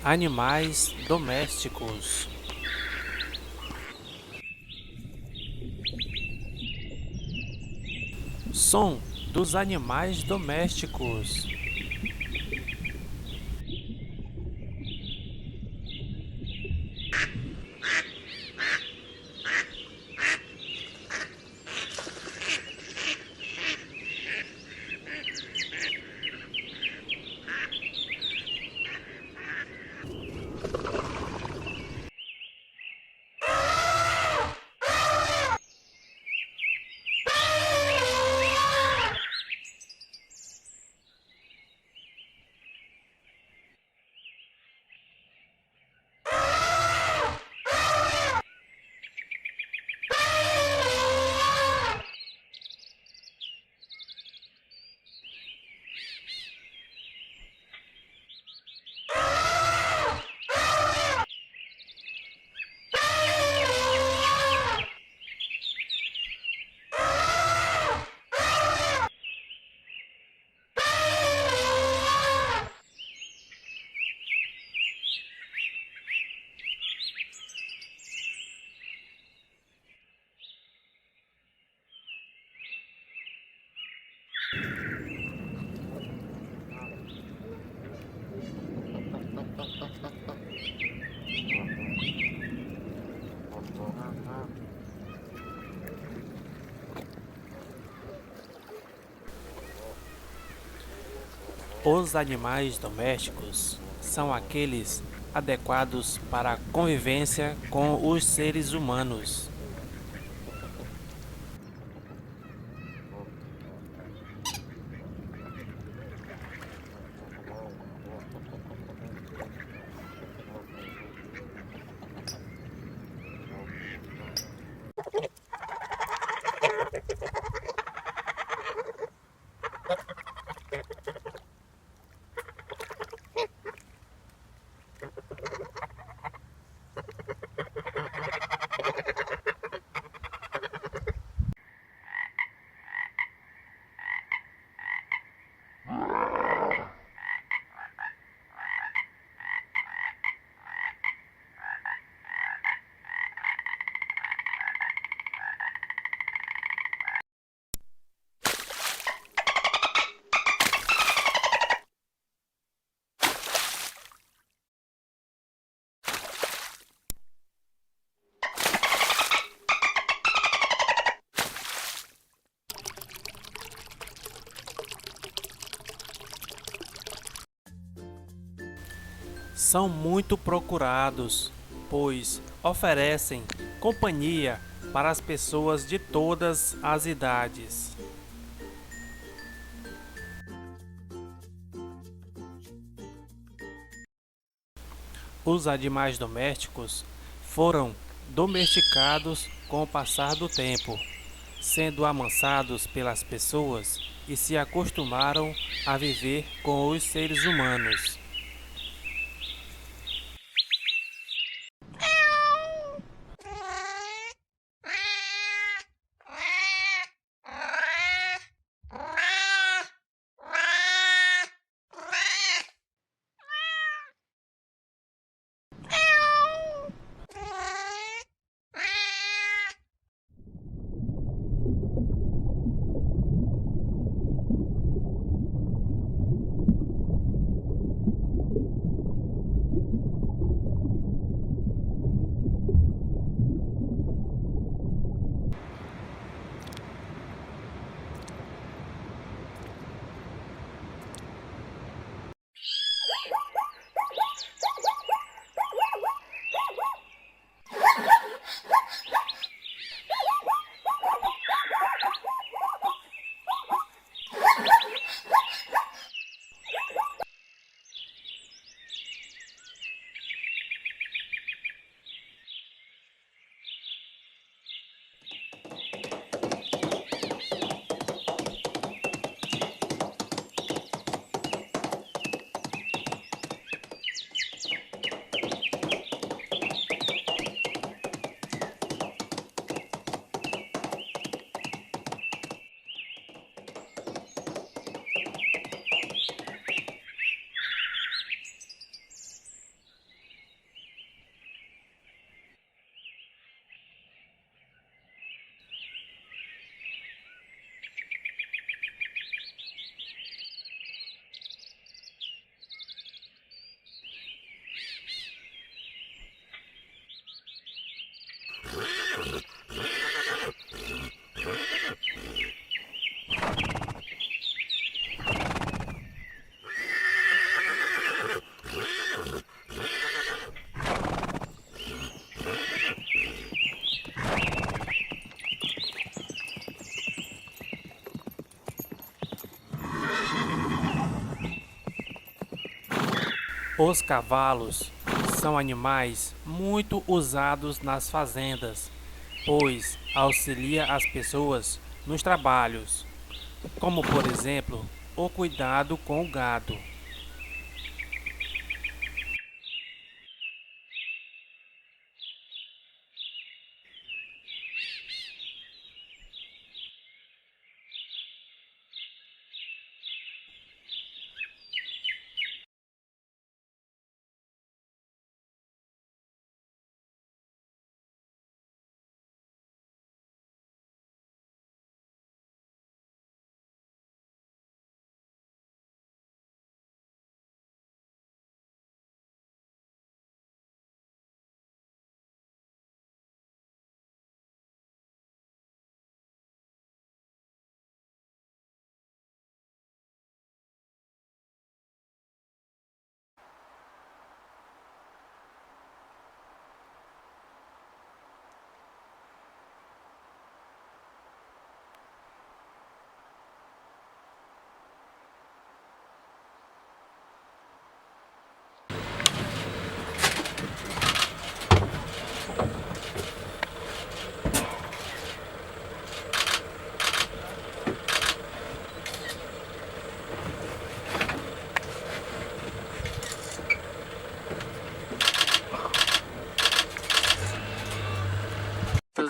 Animais domésticos. Som dos animais domésticos. Os animais domésticos são aqueles adequados para a convivência com os seres humanos. São muito procurados, pois oferecem companhia para as pessoas de todas as idades. Os animais domésticos foram domesticados com o passar do tempo, sendo amansados pelas pessoas e se acostumaram a viver com os seres humanos. Os cavalos são animais muito usados nas fazendas, pois auxilia as pessoas nos trabalhos, como por exemplo, o cuidado com o gado.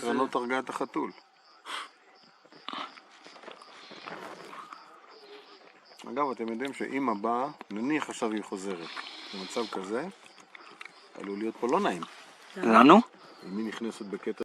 הקרנות הרגה את החתול. אגב, אתם יודעים שאמא באה, נניח עכשיו היא חוזרת. במצב כזה, עלול להיות פה לא נעים. לנו? אם היא נכנסת בקטע